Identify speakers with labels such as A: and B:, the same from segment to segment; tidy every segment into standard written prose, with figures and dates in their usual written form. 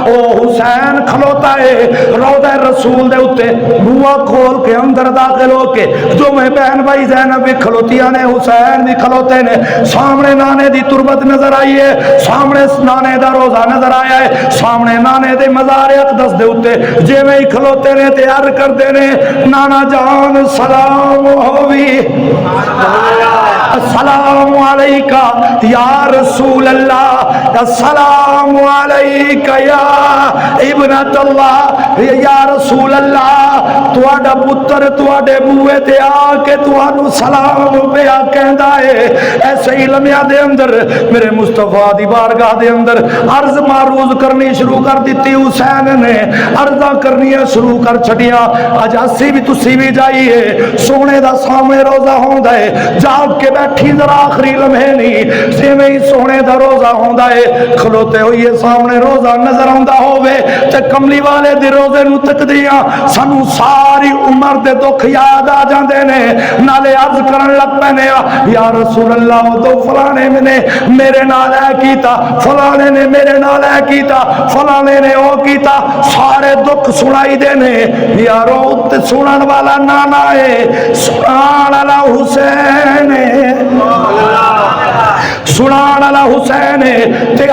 A: او حسین کھلوتا ہے روضہ رسول دے اتے بوا کھول کے اندر داخل ہو کے جو میں بہن بھائی زینب بھی کھلوتیاں نے حسین بھی کھلوتے نے سامنے نانے دی تربت نظر آئی ہے سامنے نانے دا روزہ نظر آیا ہے سامنے نانے دے مزار اقدس دے اتے جے میں ہی کھلوتے نے تیار کر دے نے نانا جان سلام ہووی السلام علیکہ یا رسول اللہ السلام علیکہ یا ابنت اللہ یا رسول اللہ تواڈا پتر تواڈے بوئے تے آ کے توانو سلام پہ آ کہندا ہے ایسے ہی لمحہ دے اندر میرے مصطفیٰ دی بارگاہ دے اندر عرض معروض کرنی شروع کر دیتی حسین نے عرضاں کرنی شروع کر چھڑیاں اج اسی بھی تسی بھی جائیے سونے دا سامنے روزہ ہوندا ہے جاگ کے بیٹھی ذرا آخری لمحے نہیں سیویں ہی سونے دا روزہ ہوندا ہے کھلوتے ہوئے سامنے روزہ نظر آندا ہووے تے کملی والے دی روزے نو تکدیاں سانو ساری عمر دے دکھ یاد آ جاندے نے نالے عرض کرن لگ پینے یا رسول اللہ تو فلانے نے میرے نال اے کیتا فلانے نے میرے نال اے کیتا فلانے نے او کیتا سارے دکھ سنائی دینے یارو تے سنن والا نانا ہے سنان والا حسین ہے سنان والا حسین ہے تے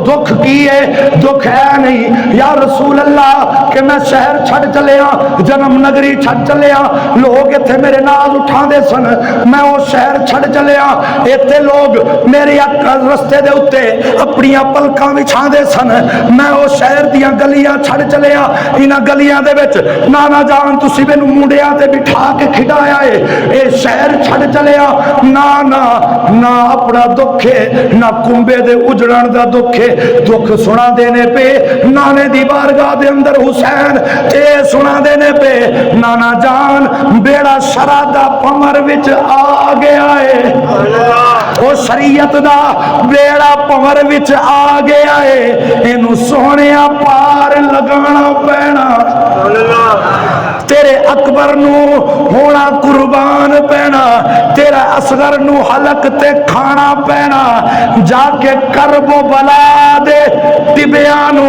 A: دکھ کیے دکھ ہے نہیں یا رسول اللہ کہ میں شہر چھڑ چلے ہاں جنم نگری چھڑ چلے ہاں لوگ ایتھے میرے نال اٹھان دے سن میں وہ شہر چھڑ چلے ہاں ایتھے لوگ میرے رستے دے اتے اپنی پلکاں بچھان دے سن میں وہ شہر دیاں گلیاں چھڑ چلے ہاں انہاں گلیاں دے وچ نانا جان تسی مینوں منڈیاں تے بٹھا کے کھڈایا ہے اے شہر چھڑ چلے ہاں نہ اپنا دکھ ہے نہ کنبے دے اجڑن دا دکھ ہے دکھ سنا دینے پہ نانے دی بارگاہ دے اندر حسین تے سنا دینے پہ نانا جان بیڑا شرادہ پمر وچ آ گیا ہے او شریعت دا بیڑا پمر وچ آ گیا ہے اینو سونیا پار لگانا پینا تیرے اکبر نو ہونا قربان پینا تیرا اصغر نو حلق تے کھانا پینا جا کے کرب و بلا دے ٹبیانو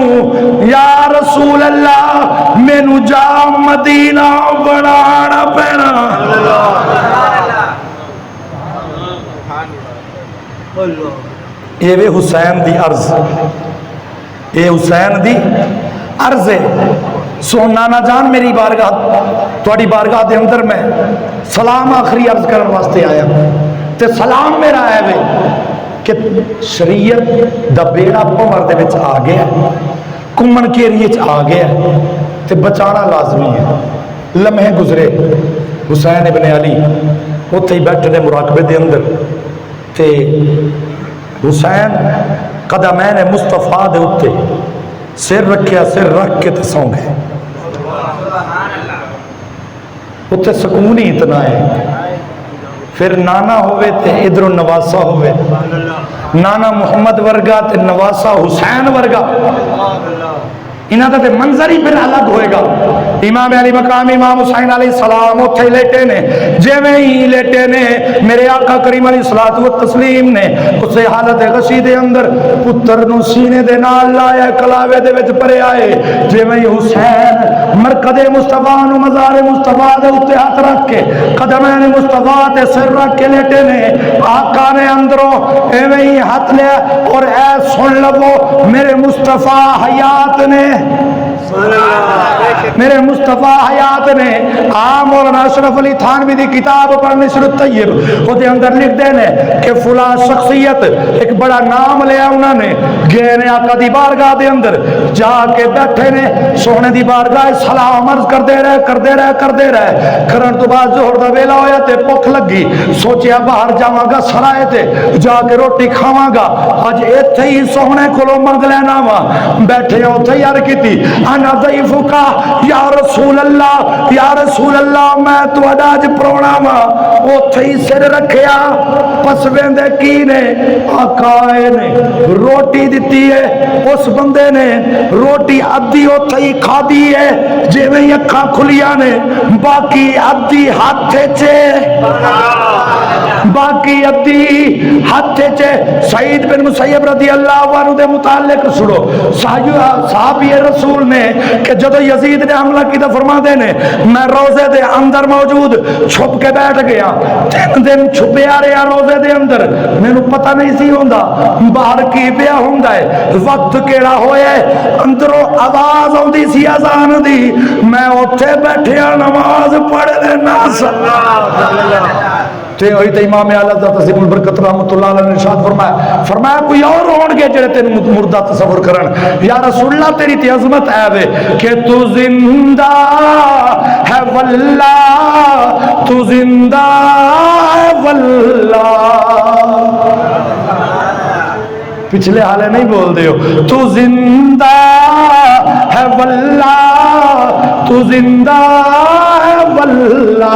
A: یا رسول اللہ مینو جا مدینہ بنانا پینا اے وے حسین دی عرض اے حسین دی عرض ہے سو نانا جان میری بارگاہ تھوڑی بارگاہ دے اندر میں سلام آخری عرض کرنے واسطے آیا تے سلام میرا ہے وے کہ شریعت دا بیڑا پمر دے وچ آ گیا کمن کے ایریے چ آ گیا تے بچانا لازمی ہے لمحے گزرے حسین ابن علی اوتھے ہی بیٹھے نے مراقبے دے اندر تے حسین قدمین مصطفیٰ دے اتے سر رکھیا سر رکھ کے تے سو گئے اتے سکون ہی اتنا ہے پھر نانا ہوئے تے ادھر نواسا ہوئے نانا محمد ورگا تے نواسا حسین ورگا انہاں دا تے منظر ہی پھر الگ ہوئے گا امام علی مقام امام حسین علیہ السلام اتھے لیٹے نے جیویں ہی لیٹے نے میرے آقا کریم علیہ الصلوۃ والتسلیم نے اسے حالت غشی دے اندر پتر نو سینے دے نال لایا کلاوے دے وچ پرے آئے جیویں ہی حسین مرکز مصطفیٰ نو مزار مصطفیٰ دے اوتے ہاتھ رکھ کے قدمین مصطفیٰ تے سر رکھ کے لیٹے نے آقا نے اندروں ایویں ہی ہاتھ لیا اور اے سن لو میرے مصطفیٰ حیات نے میرے مصطفیٰ حیات نے مولانا اشرف علی تھانوی دی کتاب پر نشر الطیب وہ دے اندر لکھ دینے کہ فلاں شخصیت ایک بڑا نام لیا انہوں نے گئے نے آقا دی بارگاہ دے اندر جا کے بیٹھے نے سونے دی بارگاہ سلام عرض کر دے رہے کرن تو بعد ظہر دا ویلا ہویا تے بھوک لگی سوچیا باہر جاواں گا سرائے تے جا کے روٹی کھاواں گا اج ایتھے ہی سونے کولوں منگ لینا وا بیٹھے اوتھے یار کیتی انا ضعیفکا یا رسول اللہ میں تہاڈا اج پرونا وا اوتھے ہی سر رکھیا پس ویندے کی نے آقا نے روٹی دتی ہے اس بندے نے روٹی ادھی اوتھے ہی کھادی ہے جویں اکھاں کھلیاں نے باقی ادھی ہاتھ چ باقی ادھی ہاتھ چے سعید بن مسیب رضی اللہ عنہ دے متعلق سنو، صحابی رسول نے کہ جدو یزید نے حملہ کی تو فرما دے نے میں روزے دے اندر موجود چھپ کے بیٹھ گیا، 3 دن چھپے آ رہے ہیں روزے دے اندر، میں نو پتہ نہیں سی ہوندا باہر کی پیا ہوندا ہے، وقت کیڑا ہویا ہے، اندروں آواز آندی سی اذان دی، میں اوتھے بیٹھیا نماز پڑھ لینا تے ہوئی تے امام اعلی حضرت عظیم البرکت رحمۃ اللہ علیہ نے ارشاد فرمایا کوئی اور ہون گے جڑے تینوں مردہ تصور کرن، یا رسول اللہ تیری تے عظمت ہے وے کہ تو زندہ ہے واللہ، تو زندہ ہے واللہ، پچھلے حالے نہیں بول دے ہو، تو زندہ ہے واللہ، تو زندہ ہے واللہ،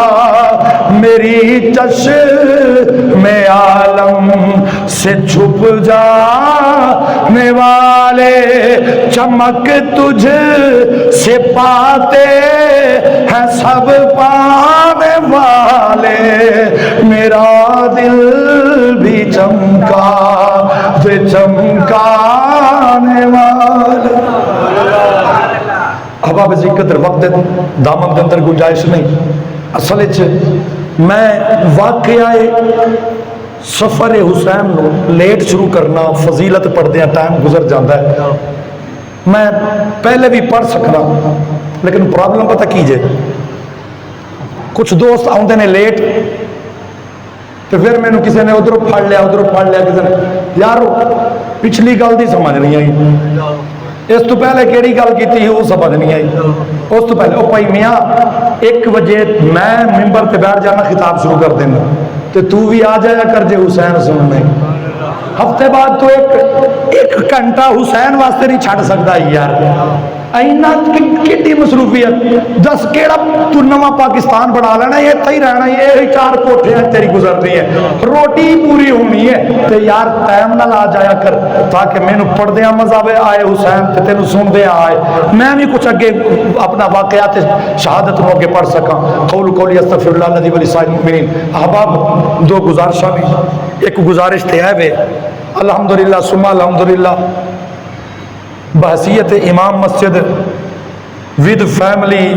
A: میری چشم عالم سے چھپ جانے والے چمک تجھ سے پاتے ہیں سب پانے والے، میرا دل بھی چمکا دے چمکانے والے۔ احباب عزیز قدر وقت دامن کے اندر گنجائش نہیں، اصل میں واقعہ سفر حسین نو لیٹ شروع کرنا، فضیلت پڑھدیا ٹائم گزر جاتا ہے، میں پہلے بھی پڑھ سکنا لیکن پرابلم پتہ کیجئے کچھ دوست آتے ہیں لیٹ تو پھر میں نے کسی نے ادھر پڑھ لیا کسی نے یار پچھلی گل دی سمجھ نہیں آئی، اس تو پہلے کیڑی گل کی تھی وہ سمجھ نہیں آئی، اس تو پہلے بھائی میاں 1 بجے میں ممبر تے بیٹھ جانا خطاب شروع کر دینا تو بھی آ جایا کر جے حسین سننے، ہفتے بعد تو ایک گھنٹہ حسین واسطے نہیں چھڑ سکتا یار، اینا کتنی مصروفیت، دس کیڑا تو نواں پاکستان بنا لینا، یہ تھی رہنا، یہ 4 کوٹھے ہیں تیری گزرنی ہے، روٹی پوری ہونی ہے تو یار ٹائم نہ لا جایا کر تاکہ میں نے پڑھ دیا مزہ آئے حسین تے تینوں سن دیا آئے، میں بھی کچھ اگے اپنا واقعات شہادت نو اگے پڑھ سکاں۔ قولی استغفر اللہ الذی ولسائر المؤمنین۔ احباب 2 گزارشاں بھی، ایک گزارش تے ہے وے الحمدللہ ثم الحمدللہ بحثیت امام مسجد ود فیملی،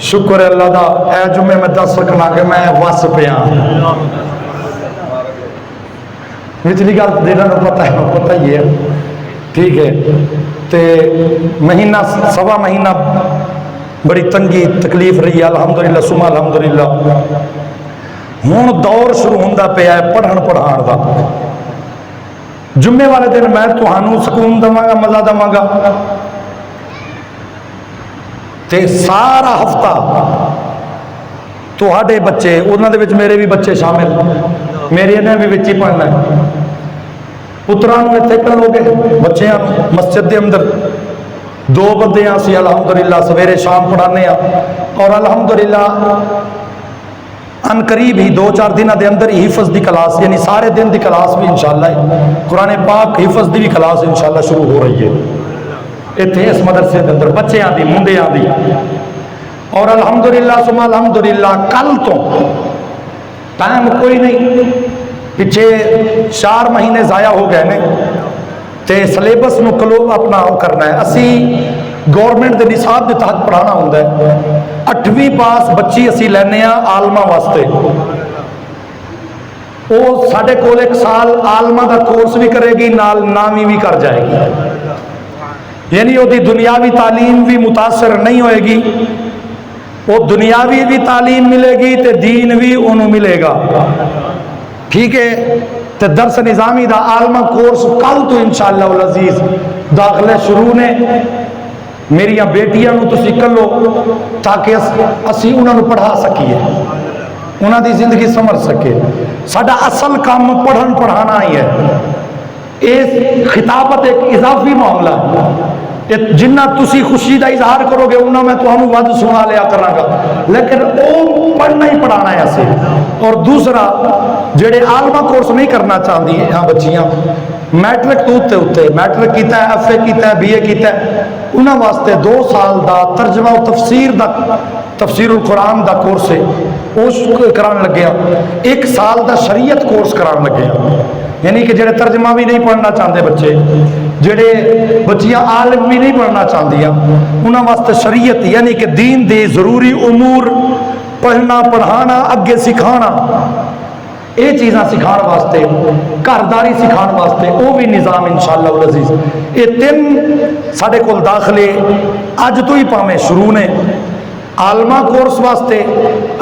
A: شکر اللہ دا اے جمعے میں دس سکنا کہ میں وس پیا وچلی گل دینا پتہ ہے، پتہ ہی ہے ٹھیک ہے، تے مہینہ سوا مہینہ بڑی تنگی تکلیف رہی ہے الحمدللہ ثم الحمدللہ، ہوں دور شروع ہوندہ پیا ہے پڑھن پڑھان دا، جمعے والے دن میں تہانوں سکون دواں گا، مزہ دواں گا تے سارا ہفتہ تہاڈے بچے انہاں دے وچ میرے بھی بچے شامل، میرے نے بھی وچ ہی پڑھنا ہے، پتراں نوں ایتھے کلو گے بچیاں مسجد دے اندر 2 بندے ہاں سی الحمدللہ سویرے شام پڑھانے ہاں، اور الحمدللہ ان قریب ہی 2-4 دن دے اندر ہی حفظ دی کلاس، یعنی سارے دن دی کلاس بھی انشاءاللہ قرآن پاک حفظ دی بھی کلاس انشاءاللہ شروع ہو رہی ہے اتنے اس مدرسے دے اندر بچیاں دی منڈیاں دی، اور الحمدللہ ثم الحمدللہ کل تو ٹائم کوئی نہیں، پیچھے 4 مہینے ضائع ہو گئے نے تے سلیبس نو کلو اپنا کرنا ہے، اسی گورنمنٹ دے نصاب دے تحت پڑھانا ہوندہ ہے، 8ویں پاس بچی اسی لینے ہاں عالمہ واسطے، وہ ساڑھے کول 1 سال عالمہ دا کورس بھی کرے گی نال 9ویں بھی کر جائے گی، یعنی وہ دی دنیاوی تعلیم بھی متاثر نہیں ہوئے گی، وہ دنیاوی بھی تعلیم ملے گی تے دین بھی انہوں ملے گا، ٹھیک ہے، تے درس نظامی دا عالمہ کورس کل تو انشاءاللہ العزیز داخلے شروع نے، میری بیٹیاں نو تسی کلو تاکہ اسی انہوں نے پڑھا سکیے، انہوں دی زندگی سمجھ سکے، ساڈا اصل کام پڑھن پڑھانا ہی ہے، اس خطابت ایک اضافی معاملہ ہے، جنہ تسی خوشی دا اظہار کرو گے انہوں میں تو ہمیں ود سنا لیا کرنا گا، لیکن وہ پڑھنا ہی پڑھانا ہے اسے، اور دوسرا جڑے عالمہ کورس نہیں کرنا چاہتی ہیں ہاں بچیاں، میٹرک تو ہوتے میٹرک کیتا ہے، ایف اے کیتا ہے، بی اے کیتا ہے، انہوں واسطے 2 سال دا ترجمہ و تفسیر القرآن دا کورس ہے اس کران لگیا، 1 سال دا شریعت کورس کران لگیا، یعنی کہ جڑے ترجمہ بھی نہیں پڑھنا چاہتے بچے، جڑے بچیاں عالم بھی نہیں پڑھنا چاہدیاں، انہاں واسطے شریعت یعنی کہ دین دے ضروری امور پڑھنا پڑھانا اگے سکھانا، یہ چیزاں سکھان واسطے، گھرداری سکھان واسطے وہ بھی نظام انشاءاللہ العزیز۔ یہ 3 ساڈے کول داخلے اج تو ہی پاویں شروع نے۔ عالمہ کورس واسطے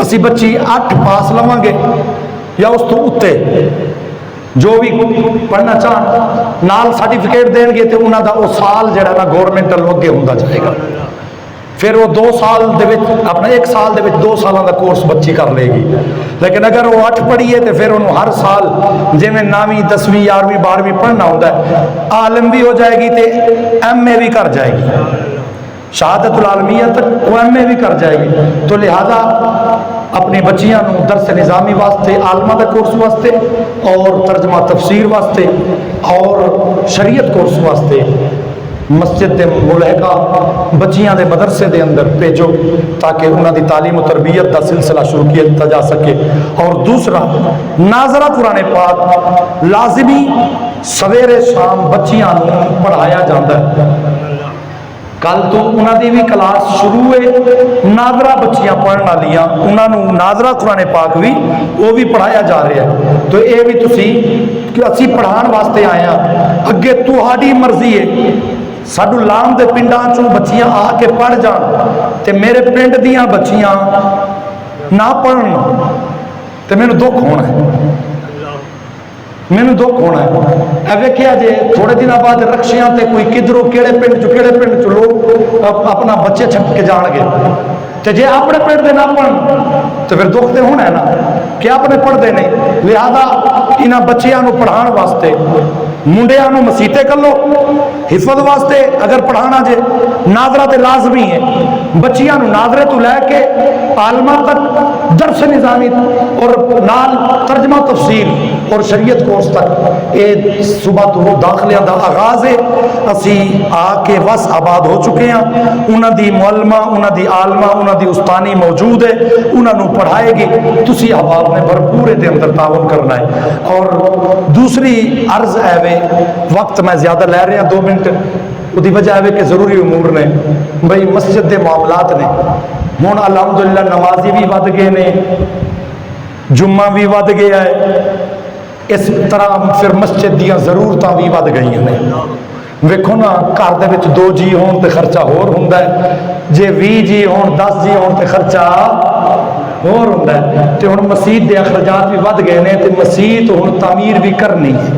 A: اسی بچی 8 پاس لواں گے یا اس تو اتے، جو بھی پڑھنا چاہن نال سرٹیفکیٹ دین گے تو انہاں دا وہ سال جڑا نا گورنمنٹ والوں اگے ہوندا جائے گا، پھر وہ 2 سال دے وچ اپنا 1 سال دے وچ 2 سالاں دا کورس بچی کر لے گی۔ لیکن اگر وہ 8 پڑھیے تو پھر انہوں ہر سال جویں 9ویں 10ویں 11ویں 12ویں پڑھنا ہوتا ہے، عالم بھی ہو جائے گی تے MA بھی کر جائے گی، شہادت العالمیہ تک وہ MA بھی کر جائے گی۔ تو لہذا اپنی بچیاں نو درس نظامی واسطے، عالمہ دا کورس واسطے اور ترجمہ تفسیر واسطے اور شریعت کورس واسطے مسجد دے ملحقہ بچیاں دے مدرسے دے اندر بھیجو تاکہ انہاں دی تعلیم و تربیت دا سلسلہ شروع کیا جا سکے۔ اور دوسرا ناظرہ قرآن پاک لازمی سویرے شام بچیاں نو پڑھایا جاتا ہے۔ کل تو انہاں دی بھی کلاس شروع ہے، ناظرہ بچیاں پڑھن والیاں انہاں نو ناظرہ قرآن پاک بھی وہ بھی پڑھایا جا رہا ہے۔ تو اے بھی تسی کہ اسی پڑھان واسطے آئے ہیں، اگے تہاڈی مرضی ہے، ساڈو لام دے پنڈاں چوں بچیاں آ کے پڑھ جان تے میرے پنڈ دیاں بچیاں نہ پڑھن تے مینوں دکھ ہونا ہے، مینوں دکھ ہونا ہے۔ اے ویکھیا جے تھوڑے دن بعد رکشیاں تے کوئی کدھروں کیڑے پنڈ چ لوگ اپنا بچے چھپ کے جان گے، تے جے اپنے پنڈ دے نہ پڑھن تو پھر دکھ تے ہونا ہے نا کہ اپنے پڑھتے نہیں۔ لہذا انہاں بچیاں نو پڑھان واسطے منڈیاں نو مسیتے کر لو، حفظ واسطے اگر پڑھانا جے ناظرہ تے لازمی ہے، بچیاں نو ناظرے تو لے کے عالمہ تک درس نظامی اور نال ترجمہ تفسیر اور شریعت کورس تک اے صبح تو داخلیاں دا آغاز ہے۔ اسی آ کے وس آباد ہو چکے ہیں، انہاں دی معلمہ، انہاں دی عالمہ، انہاں دی استانی موجود ہے، انہاں نو پڑھائے گی، تسی احباب نے بھرپور دے اندر تعاون کرنا ہے۔ اور دوسری عرض ہے وقت میں زیادہ لے رہے ہیں 2 منٹ، وہ وجہ ہے کہ ضروری امور نے بھئی مسجد دے معاملات نے ہوں الحمدللہ نمازی بھی ود گئے نے، جمعہ بھی ود گیا ہے، اس طرح پھر مسجد دیاں ضرورتاں بھی ود گئی ہیں۔ ویکھو نا گھر دے وچ 2 جی ہون تے خرچہ ہور ہوندا ہے، جے 20 جی ہون 10 جی ہون تے خرچہ ہور ہوندا ہے۔ تے ہن مسجد دے اخراجات بھی ود گئے نے تے مسجد ہن تعمیر بھی کرنی ہے،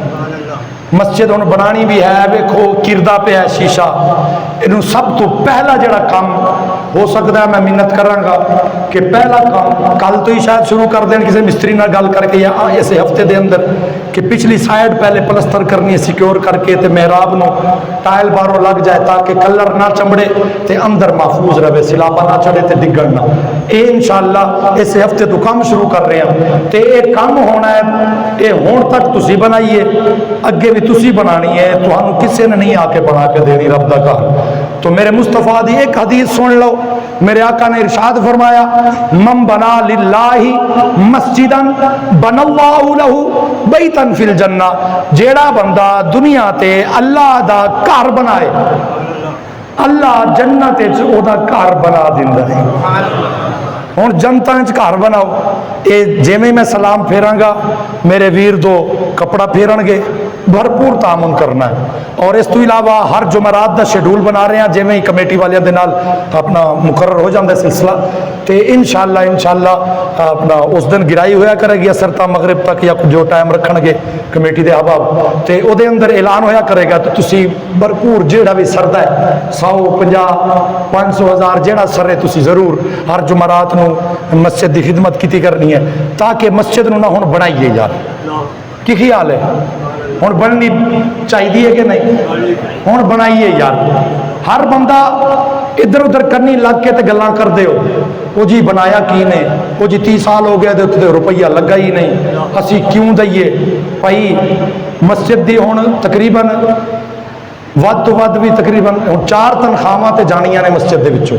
A: مسجد ہن بنانی بھی ہے، ویکھو کردا پہ ہے شیشہ، انہوں سب تو پہلا جڑا کام ہو سکتا ہے، میں منت کراں گا کہ پہلا کام کل تو ہی شاید شروع کر دیں کسی مستری نہ گل کر کے یا اس ہفتے دے اندر کہ پچھلی سائڈ پہلے پلستر کرنی ہے سیکیور کر کے تے محراب نو ٹائل باروں لگ جائے تاکہ کلر نہ چمڑے تے اندر محفوظ رہے، سلابہ نہ چڑھے تے ڈگن نہ۔ اے انشاءاللہ اس ہفتے تو کام شروع کر رہے ہیں تے اے کام ہونا ہے، اے ہون تک تسی بنائیے، اگے بھی تسی بنانی ہے، تو ہم کسی نے نہیں آ کے بنا کے دینی رب دا گھر۔ تو میرے مصطفیٰ دی ایک حدیث سن لو، میرے آقا نے ارشاد فرمایا من بنا للہ مسجدا بنا اللہ لہ بیتا فی الجنہ، جیڑا بندہ دنیا تے اللہ دا گھر بنائے اللہ جنت او دا گھر بنا دیندا ہے۔ ہوں جنتاں گھر بناؤ، اے جیویں میں سلام پھیراں گا میرے ویر دو کپڑا پھیرن گے، بھرپور تعاون کرنا ہے۔ اور اس تو علاوہ ہر جمعرات دا شیڈول بنا رہے ہیں، جیویں کمیٹی والے دے نال اپنا مقرر ہو جاندے سلسلہ، تے انشاءاللہ اپنا اس دن گرائی ہویا کرے گی اثر تا مغرب تک یا جو ٹائم رکھن گے کمیٹی دے احباب، تے او دے اندر اعلان ہویا کرے گا، تو تسی بھرپور جیڑا بھی سردا ہے 150 500 1000 جیڑا سرے تسی ضرور ہر جمعرات نو مسجد دی خدمت کیتی کرنی ہے، تاکہ مسجد نو نہ ہن بنائیے یار، کی خیال ہے؟ ہن بننی چاہیے کہ نہیں؟ ہن بنائیے یار، ہر بندہ ادھر ادھر کرنی لگ کے تے گلاں کر دے ہو، وہ جی بنایا کی نے، وہ جی 30 سال ہو گیا تے روپیہ لگا ہی نہیں، اسی کیوں دئیے؟ بھائی مسجد دی ہن تقریباً ود تو ود بھی تقریباً 4 تنخواہاں تے جانیاں نے مسجد دے وچوں،